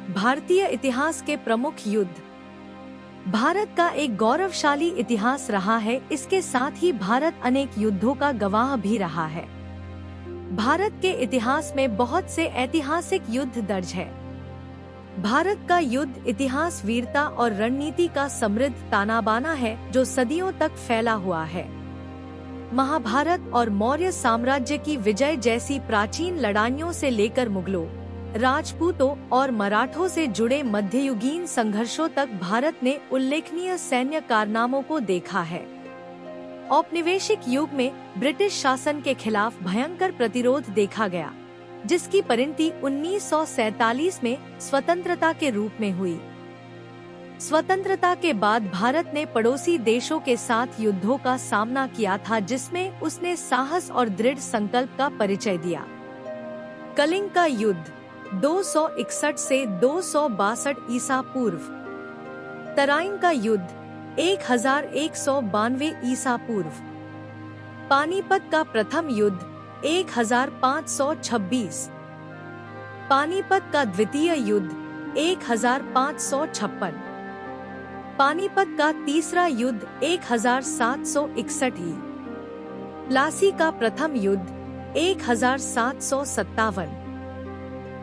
भारतीय इतिहास के प्रमुख युद्ध। भारत का एक गौरवशाली इतिहास रहा है, इसके साथ ही भारत अनेक युद्धों का गवाह भी रहा है। भारत के इतिहास में बहुत से ऐतिहासिक युद्ध दर्ज है। भारत का युद्ध इतिहास वीरता और रणनीति का समृद्ध तानाबाना है जो सदियों तक फैला हुआ है। महाभारत और मौर्य साम्राज्य की विजय जैसी प्राचीन लड़ाइयों से लेकर मुगलों, राजपूतों और मराठों से जुड़े मध्ययुगीन संघर्षों तक भारत ने उल्लेखनीय सैन्य कारनामों को देखा है। औपनिवेशिक युग में ब्रिटिश शासन के खिलाफ भयंकर प्रतिरोध देखा गया, जिसकी परिणति 1947 में स्वतंत्रता के रूप में हुई। स्वतंत्रता के बाद भारत ने पड़ोसी देशों के साथ युद्धों का सामना किया था, जिसमें उसने साहस और दृढ़ संकल्प का परिचय दिया। कलिंग का युद्ध 261 से 262 ईसा पूर्व, तराइन का युद्ध 1192 ईसा पूर्व, पानीपत का प्रथम युद्ध 1526, पानीपत का द्वितीय युद्ध 1556, पानीपत का तीसरा युद्ध 1761, प्लासी का प्रथम युद्ध 1757,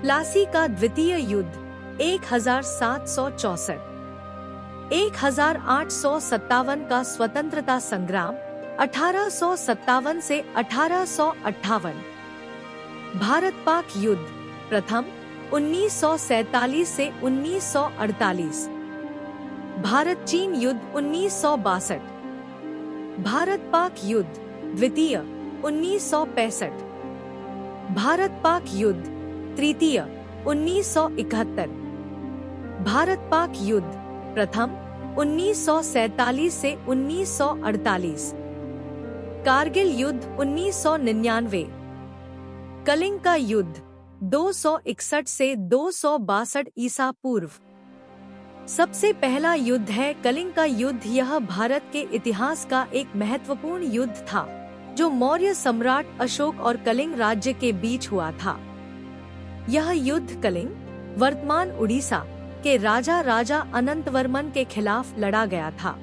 प्लासी का द्वितीय युद्ध 1764, 1857 का स्वतंत्रता संग्राम 1857 से 1858, भारत पाक युद्ध प्रथम 1947 से 1948, भारत चीन युद्ध 1962, भारत पाक युद्ध द्वितीय 1965, भारत पाक युद्ध तृतीय 1971, भारत पाक युद्ध प्रथम 1947 से 1948, कारगिल युद्ध 1999, कलिंग का युद्ध 261 से 262 ईसा पूर्व। सबसे पहला युद्ध है कलिंग का युद्ध। यह भारत के इतिहास का एक महत्वपूर्ण युद्ध था, जो मौर्य सम्राट अशोक और कलिंग राज्य के बीच हुआ था। यह युद्ध कलिंग, वर्तमान उड़ीसा के राजा अनंतवर्मन के खिलाफ लड़ा गया था।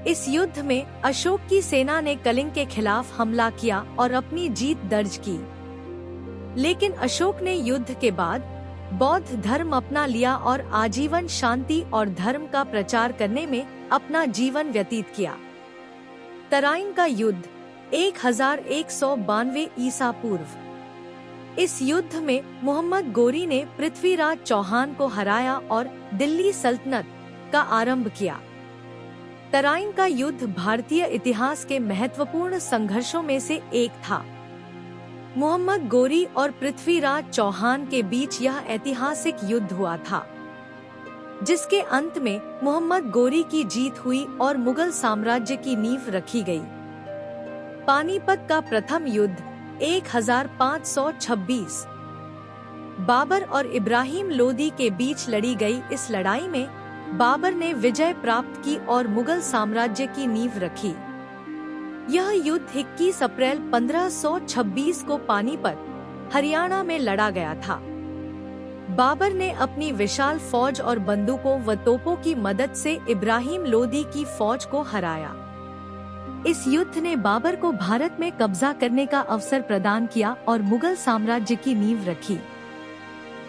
इस युद्ध में अशोक की सेना ने कलिंग के खिलाफ हमला किया और अपनी जीत दर्ज की, लेकिन अशोक ने युद्ध के बाद बौद्ध धर्म अपना लिया और आजीवन शांति और धर्म का प्रचार करने में अपना जीवन व्यतीत किया। तराइन का युद्ध 1192 ईसा पूर्व। इस युद्ध में मोहम्मद गोरी ने पृथ्वीराज चौहान को हराया और दिल्ली सल्तनत का आरंभ किया। तराइन का युद्ध भारतीय इतिहास के महत्वपूर्ण संघर्षों में से एक था। मोहम्मद गोरी और पृथ्वीराज चौहान के बीच यह ऐतिहासिक युद्ध हुआ था, जिसके अंत में मोहम्मद गोरी की जीत हुई और मुगल साम्राज्य की नींव रखी गई। पानीपत का प्रथम युद्ध 1526, बाबर और इब्राहिम लोदी के बीच लड़ी गई इस लड़ाई में बाबर ने विजय प्राप्त की और मुगल साम्राज्य की नींव रखी। यह युद्ध 21 अप्रैल 1526 को पानीपत, हरियाणा में लड़ा गया था। बाबर ने अपनी विशाल फौज और बंदूकों व तोपों की मदद से इब्राहिम लोदी की फौज को हराया। इस युद्ध ने बाबर को भारत में कब्जा करने का अवसर प्रदान किया और मुगल साम्राज्य की नींव रखी।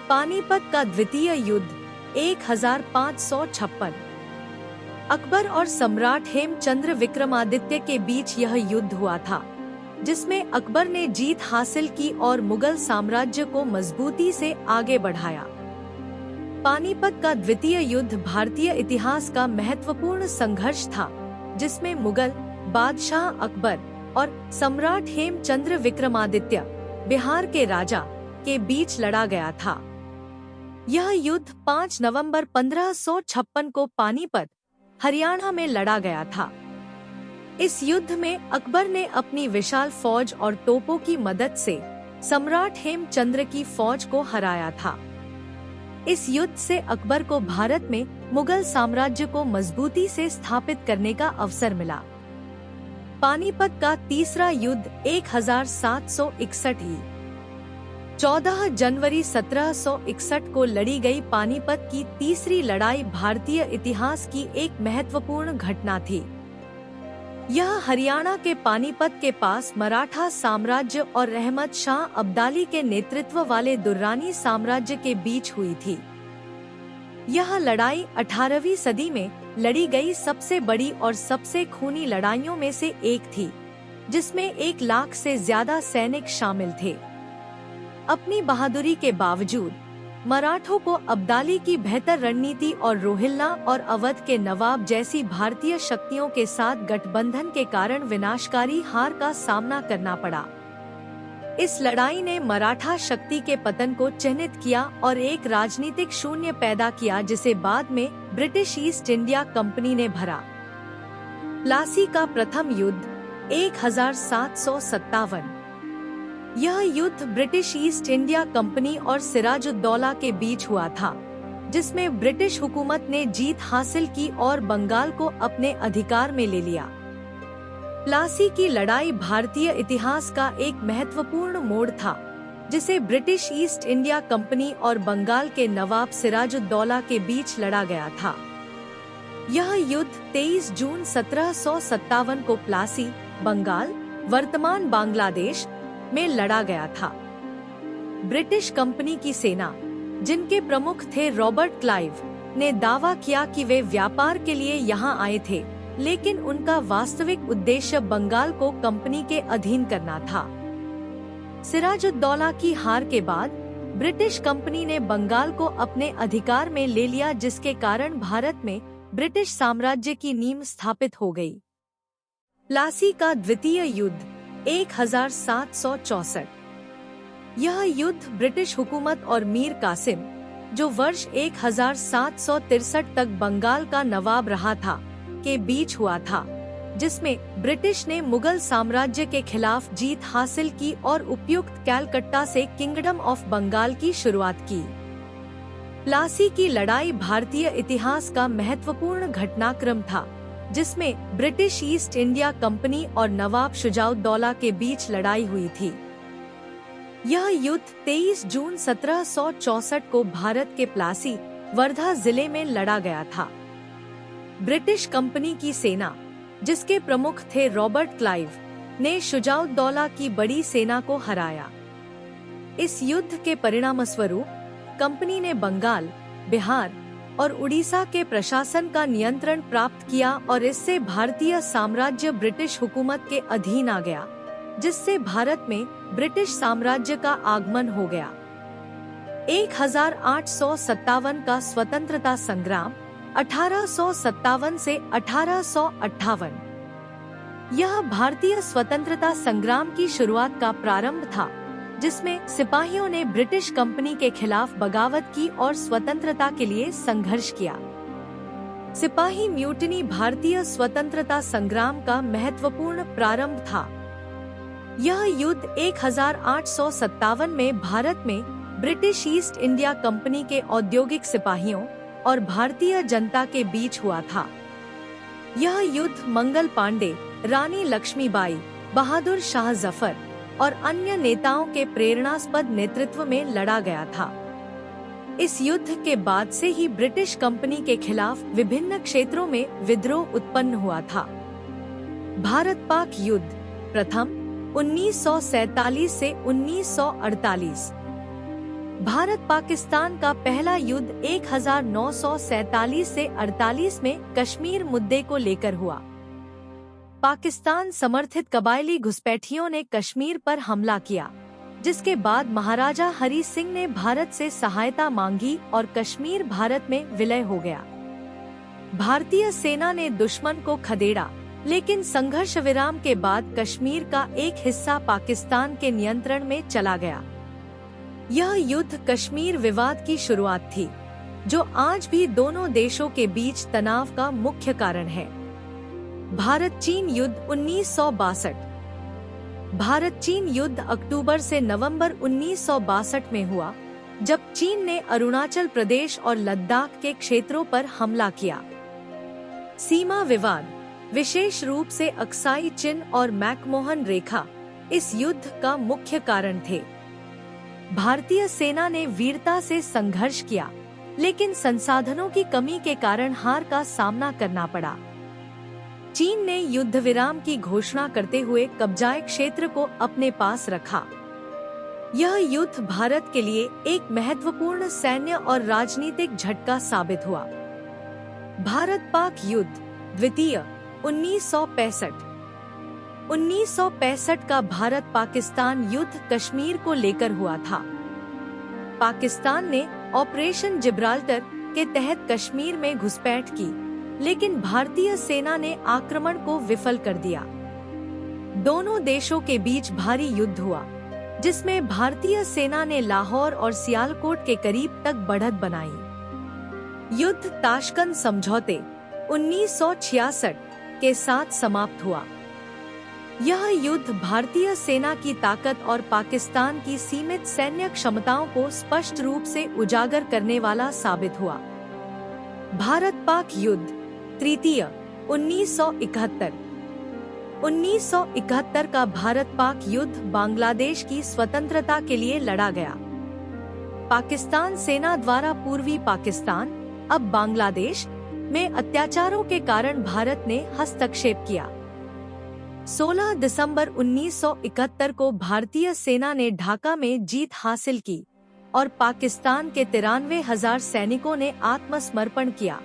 पानीपत का द्वितीय युद्ध 1556, अकबर और सम्राट हेमचंद्र विक्रमादित्य के बीच यह युद्ध हुआ था, जिसमें अकबर ने जीत हासिल की और मुगल साम्राज्य को मजबूती से आगे बढ़ाया। पानीपत का द्वितीय युद्ध भारतीय इतिहास का महत्वपूर्ण संघर्ष था, जिसमें मुगल बादशाह अकबर और सम्राट हेमचंद्र विक्रमादित्य, बिहार के राजा, के बीच लड़ा गया था। यह युद्ध 5 नवंबर 1556 को पानीपत, हरियाणा में लड़ा गया था। इस युद्ध में अकबर ने अपनी विशाल फौज और तोपों की मदद से सम्राट हेमचंद्र की फौज को हराया था। इस युद्ध से अकबर को भारत में मुगल साम्राज्य को मजबूती से स्थापित करने का अवसर मिला। पानीपत का तीसरा युद्ध 1761, 14 जनवरी 1761 को लड़ी गई पानीपत की तीसरी लड़ाई भारतीय इतिहास की एक महत्वपूर्ण घटना थी। यह हरियाणा के पानीपत के पास मराठा साम्राज्य और रहमत शाह अब्दाली के नेतृत्व वाले दुर्रानी साम्राज्य के बीच हुई थी। यह लड़ाई 18वीं सदी में लड़ी गई सबसे बड़ी और सबसे खूनी लड़ाइयों में से एक थी, जिसमें 1 लाख से ज्यादा सैनिक शामिल थे। अपनी बहादुरी के बावजूद मराठों को अब्दाली की बेहतर रणनीति और रोहिल्ला और अवध के नवाब जैसी भारतीय शक्तियों के साथ गठबंधन के कारण विनाशकारी हार का सामना करना पड़ा। इस लड़ाई ने मराठा शक्ति के पतन को चिन्हित किया और एक राजनीतिक शून्य पैदा किया, जिसे बाद में ब्रिटिश ईस्ट इंडिया कंपनी ने भरा। प्लासी का प्रथम युद्ध 1757। यह युद्ध ब्रिटिश ईस्ट इंडिया कंपनी और सिराजुद्दौला के बीच हुआ था, जिसमें ब्रिटिश हुकूमत ने जीत हासिल की और बंगाल को अपने अधिकार में ले लिया। प्लासी की लड़ाई भारतीय इतिहास का एक महत्वपूर्ण मोड़ था, जिसे ब्रिटिश ईस्ट इंडिया कंपनी और बंगाल के नवाब सिराजुद्दौला के बीच लड़ा गया था। यह युद्ध 23 जून 1757 को प्लासी, बंगाल, वर्तमान बांग्लादेश में लड़ा गया था। ब्रिटिश कंपनी की सेना, जिनके प्रमुख थे रॉबर्ट क्लाइव, ने दावा किया कि वे व्यापार के लिए यहां आए थे, लेकिन उनका वास्तविक उद्देश्य बंगाल को कंपनी के अधीन करना था। सिराजुद्दौला की हार के बाद ब्रिटिश कंपनी ने बंगाल को अपने अधिकार में ले लिया, जिसके कारण भारत में ब्रिटिश साम्राज्य की नींव स्थापित हो गई। प्लासी का द्वितीय युद्ध 1764। यह युद्ध ब्रिटिश हुकूमत और मीर कासिम, जो वर्ष 1763 तक बंगाल का नवाब रहा था, के बीच हुआ था, जिसमें ब्रिटिश ने मुगल साम्राज्य के खिलाफ जीत हासिल की और उपयुक्त कैलकट्टा से किंगडम ऑफ बंगाल की शुरुआत की। प्लासी की लड़ाई भारतीय इतिहास का महत्वपूर्ण घटनाक्रम था, जिसमें ब्रिटिश ईस्ट इंडिया कंपनी और नवाब शुजाउद्दौला के बीच लड़ाई हुई थी। यह युद्ध 23 जून 1764 को भारत के प्लासी, वर्धा जिले में लड़ा गया था। ब्रिटिश कंपनी की सेना, जिसके प्रमुख थे रॉबर्ट क्लाइव, ने शुजाउद्दौला की बड़ी सेना को हराया। इस युद्ध के परिणामस्वरूप कंपनी ने बंगाल, बिहार और उड़ीसा के प्रशासन का नियंत्रण प्राप्त किया और इससे भारतीय साम्राज्य ब्रिटिश हुकूमत के अधीन आ गया, जिससे भारत में ब्रिटिश साम्राज्य का आगमन हो गया। 1857 का स्वतंत्रता संग्राम 1857 से 1858। यह भारतीय स्वतंत्रता संग्राम की शुरुआत का प्रारंभ था, जिसमें सिपाहियों ने ब्रिटिश कंपनी के खिलाफ बगावत की और स्वतंत्रता के लिए संघर्ष किया। सिपाही म्यूटिनी भारतीय स्वतंत्रता संग्राम का महत्वपूर्ण प्रारंभ था। यह युद्ध 1857 में भारत में ब्रिटिश ईस्ट इंडिया कंपनी के औद्योगिक सिपाहियों और भारतीय जनता के बीच हुआ था। यह युद्ध मंगल पांडे, रानी लक्ष्मीबाई, बहादुर शाह जफर और अन्य नेताओं के प्रेरणास्पद नेतृत्व में लड़ा गया था। इस युद्ध के बाद से ही ब्रिटिश कंपनी के खिलाफ विभिन्न क्षेत्रों में विद्रोह उत्पन्न हुआ था। भारत पाक युद्ध प्रथम 1947 से 1948। भारत पाकिस्तान का पहला युद्ध 1947 से 48 में कश्मीर मुद्दे को लेकर हुआ। पाकिस्तान समर्थित कबायली घुसपैठियों ने कश्मीर पर हमला किया, जिसके बाद महाराजा हरि सिंह ने भारत से सहायता मांगी और कश्मीर भारत में विलय हो गया। भारतीय सेना ने दुश्मन को खदेड़ा, लेकिन संघर्ष विराम के बाद कश्मीर का एक हिस्सा पाकिस्तान के नियंत्रण में चला गया। यह युद्ध कश्मीर विवाद की शुरुआत थी, जो आज भी दोनों देशों के बीच तनाव का मुख्य कारण है। भारत चीन युद्ध 1962। भारत चीन युद्ध अक्टूबर से नवंबर 1962 में हुआ, जब चीन ने अरुणाचल प्रदेश और लद्दाख के क्षेत्रों पर हमला किया। सीमा विवाद, विशेष रूप से अक्साई चिन और मैकमोहन रेखा, इस युद्ध का मुख्य कारण थे। भारतीय सेना ने वीरता से संघर्ष किया, लेकिन संसाधनों की कमी के कारण हार का सामना करना पड़ा। चीन ने युद्ध विराम की घोषणा करते हुए कब्जाए क्षेत्र को अपने पास रखा। यह युद्ध भारत के लिए एक महत्वपूर्ण सैन्य और राजनीतिक झटका साबित हुआ। भारत पाक युद्ध द्वितीय 1965। 1965 का भारत पाकिस्तान युद्ध कश्मीर को लेकर हुआ था। पाकिस्तान ने ऑपरेशन जिब्राल्टर के तहत कश्मीर में घुसपैठ की, लेकिन भारतीय सेना ने आक्रमण को विफल कर दिया। दोनों देशों के बीच भारी युद्ध हुआ, जिसमें भारतीय सेना ने लाहौर और सियालकोट के करीब तक बढ़त बनाई। युद्ध ताशकंद समझौते 1966 के साथ समाप्त हुआ। यह युद्ध भारतीय सेना की ताकत और पाकिस्तान की सीमित सैन्य क्षमताओं को स्पष्ट रूप से उजागर करने वाला साबित हुआ। भारत पाक युद्ध तृतीय 1971। 1971 का भारत पाक युद्ध बांग्लादेश की स्वतंत्रता के लिए लड़ा गया। पाकिस्तान सेना द्वारा पूर्वी पाकिस्तान, अब बांग्लादेश में अत्याचारों के कारण भारत ने हस्तक्षेप किया। 16 दिसंबर 1971 को भारतीय सेना ने ढाका में जीत हासिल की और पाकिस्तान के 93,000 सैनिकों ने आत्मसमर्पण किया।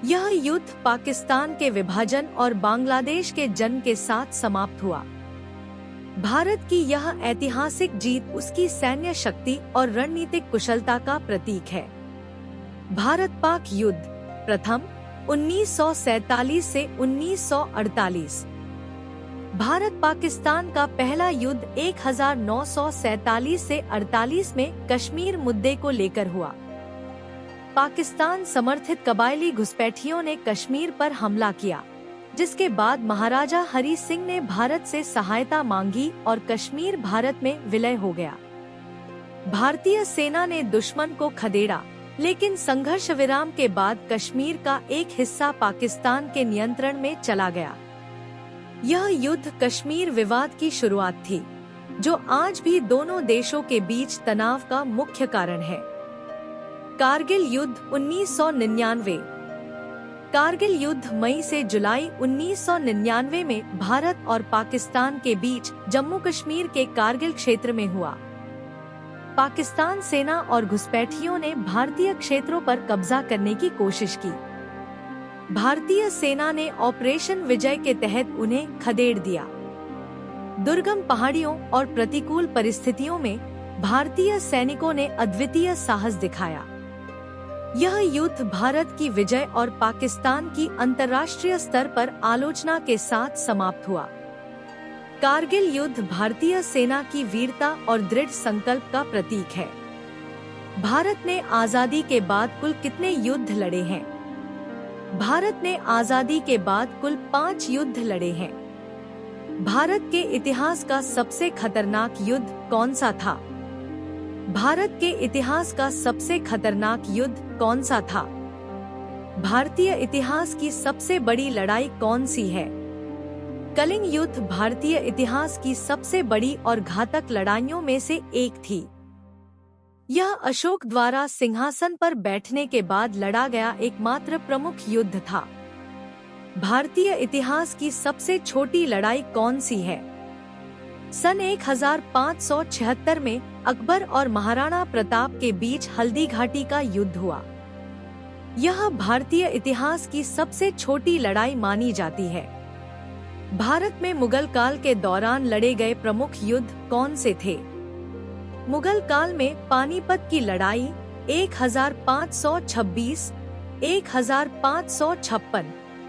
यह युद्ध पाकिस्तान के विभाजन और बांग्लादेश के जन्म के साथ समाप्त हुआ। भारत की यह ऐतिहासिक जीत उसकी सैन्य शक्ति और रणनीतिक कुशलता का प्रतीक है। भारत पाक युद्ध प्रथम 1947 से 1948। भारत पाकिस्तान का पहला युद्ध 1947 से 48 में कश्मीर मुद्दे को लेकर हुआ। पाकिस्तान समर्थित कबायली घुसपैठियों ने कश्मीर पर हमला किया, जिसके बाद महाराजा हरि सिंह ने भारत से सहायता मांगी और कश्मीर भारत में विलय हो गया। भारतीय सेना ने दुश्मन को खदेड़ा, लेकिन संघर्ष विराम के बाद कश्मीर का एक हिस्सा पाकिस्तान के नियंत्रण में चला गया। यह युद्ध कश्मीर विवाद की शुरुआत थी, जो आज भी दोनों देशों के बीच तनाव का मुख्य कारण है। कारगिल युद्ध 1999। कारगिल युद्ध मई से जुलाई 1999 में भारत और पाकिस्तान के बीच जम्मू कश्मीर के कारगिल क्षेत्र में हुआ। पाकिस्तान सेना और घुसपैठियों ने भारतीय क्षेत्रों पर कब्जा करने की कोशिश की। भारतीय सेना ने ऑपरेशन विजय के तहत उन्हें खदेड़ दिया। दुर्गम पहाड़ियों और प्रतिकूल परिस्थितियों में भारतीय सैनिकों ने अद्वितीय साहस दिखाया। यह युद्ध भारत की विजय और पाकिस्तान की अंतर्राष्ट्रीय स्तर पर आलोचना के साथ समाप्त हुआ। कारगिल युद्ध भारतीय सेना की वीरता और दृढ़ संकल्प का प्रतीक है। भारत ने आजादी के बाद कुल कितने युद्ध लड़े हैं? भारत ने आजादी के बाद कुल 5 युद्ध लड़े हैं। भारत के इतिहास का सबसे खतरनाक युद्ध कौन सा था? भारत के इतिहास का सबसे खतरनाक युद्ध कौन सा था? भारतीय इतिहास की सबसे बड़ी लड़ाई कौन सी है? कलिंग युद्ध भारतीय इतिहास की सबसे बड़ी और घातक लड़ाइयों में से एक थी। यह अशोक द्वारा सिंहासन पर बैठने के बाद लड़ा गया एकमात्र प्रमुख युद्ध था। भारतीय इतिहास की सबसे छोटी लड़ाई कौन सी है? सन 1576 में अकबर और महाराणा प्रताप के बीच हल्दी घाटी का युद्ध हुआ। यह भारतीय इतिहास की सबसे छोटी लड़ाई मानी जाती है। भारत में मुगल काल के दौरान लड़े गए प्रमुख युद्ध कौन से थे? मुगल काल में पानीपत की लड़ाई 1526, 1556,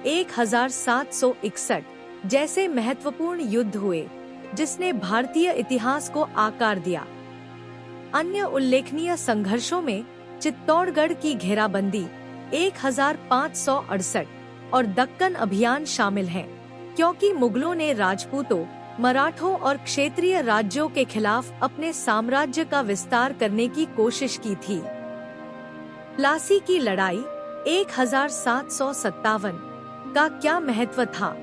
1761 जैसे महत्वपूर्ण युद्ध हुए, जिसने भारतीय इतिहास को आकार दिया। अन्य उल्लेखनीय संघर्षों में चित्तौड़गढ़ की घेराबंदी 1568 और दक्कन अभियान शामिल हैं, क्योंकि मुगलों ने राजपूतों, मराठों और क्षेत्रीय राज्यों के खिलाफ अपने साम्राज्य का विस्तार करने की कोशिश की थी। प्लासी की लड़ाई 1757 का क्या महत्व था?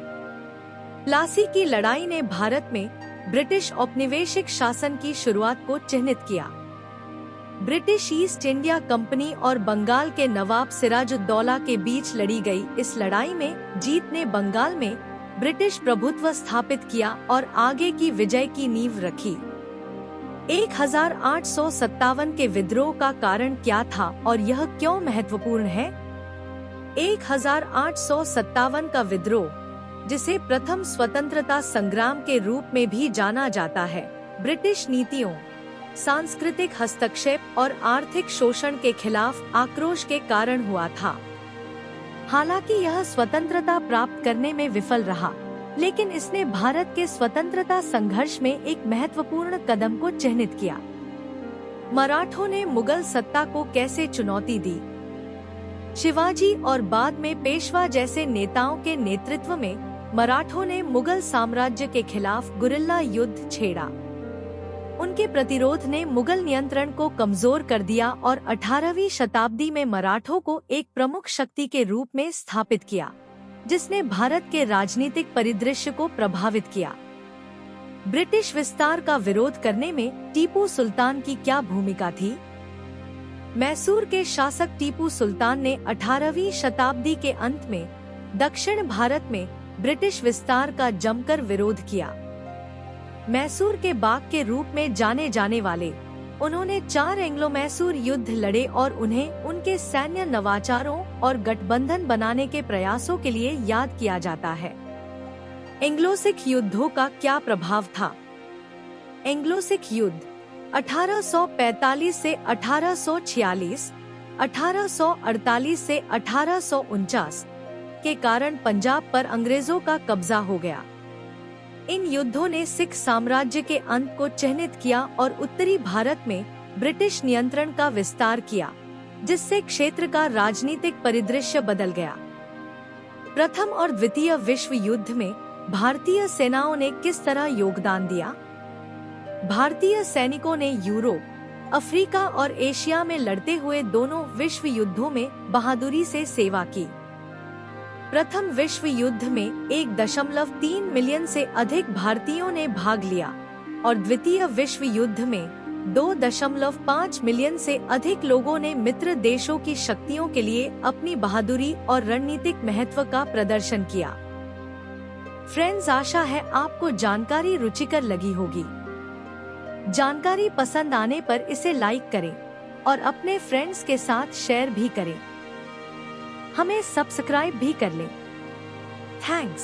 प्लासी की लड़ाई ने भारत में ब्रिटिश औपनिवेशिक शासन की शुरुआत को चिह्नित किया। ब्रिटिश ईस्ट इंडिया कंपनी और बंगाल के नवाब सिराजुद्दौला के बीच लड़ी गई इस लड़ाई में जीत ने बंगाल में ब्रिटिश प्रभुत्व स्थापित किया और आगे की विजय की नींव रखी। 1857 के विद्रोह का कारण क्या था और यह क्यों महत्वपूर्ण है? 1857 का विद्रोह, जिसे प्रथम स्वतंत्रता संग्राम के रूप में भी जाना जाता है, ब्रिटिश नीतियों, सांस्कृतिक हस्तक्षेप और आर्थिक शोषण के खिलाफ आक्रोश के कारण हुआ था। हालांकि यह स्वतंत्रता प्राप्त करने में विफल रहा, लेकिन इसने भारत के स्वतंत्रता संघर्ष में एक महत्वपूर्ण कदम को चिह्नित किया। मराठों ने मुगल सत्ता को कैसे चुनौती दी? शिवाजी और बाद में पेशवा जैसे नेताओं के नेतृत्व में मराठों ने मुगल साम्राज्य के खिलाफ गुरिल्ला युद्ध छेड़ा। उनके प्रतिरोध ने मुगल नियंत्रण को कमजोर कर दिया और 18वीं शताब्दी में मराठों को एक प्रमुख शक्ति के रूप में स्थापित किया, जिसने भारत के राजनीतिक परिदृश्य को प्रभावित किया। ब्रिटिश विस्तार का विरोध करने में टीपू सुल्तान की क्या भूमिका थी? मैसूर के शासक टीपू सुल्तान ने 18वीं शताब्दी के अंत में दक्षिण भारत में ब्रिटिश विस्तार का जमकर विरोध किया। मैसूर के बाघ के रूप में जाने जाने वाले उन्होंने 4 एंग्लो मैसूर युद्ध लड़े और उन्हें उनके सैन्य नवाचारों और गठबंधन बनाने के प्रयासों के लिए याद किया जाता है। एंग्लो सिख युद्धों का क्या प्रभाव था? एंग्लो सिख युद्ध 1845 से 1846, 1848 से 1849 के कारण पंजाब पर अंग्रेजों का कब्जा हो गया। इन युद्धों ने सिख साम्राज्य के अंत को चिह्नित किया और उत्तरी भारत में ब्रिटिश नियंत्रण का विस्तार किया, जिससे क्षेत्र का राजनीतिक परिदृश्य बदल गया। प्रथम और द्वितीय विश्व युद्ध में भारतीय सेनाओं ने किस तरह योगदान दिया? भारतीय सैनिकों ने यूरोप, अफ्रीका और एशिया में लड़ते हुए दोनों विश्व युद्धों में बहादुरी से सेवा की। प्रथम विश्व युद्ध में 1.3 मिलियन से अधिक भारतीयों ने भाग लिया और द्वितीय विश्व युद्ध में 2.5 मिलियन से अधिक लोगों ने मित्र देशों की शक्तियों के लिए अपनी बहादुरी और रणनीतिक महत्व का प्रदर्शन किया। फ्रेंड्स, आशा है आपको जानकारी रुचिकर लगी होगी। जानकारी पसंद आने पर इसे लाइक करें और अपने फ्रेंड्स के साथ शेयर भी करें। हमें सब्सक्राइब भी कर लें। थैंक्स।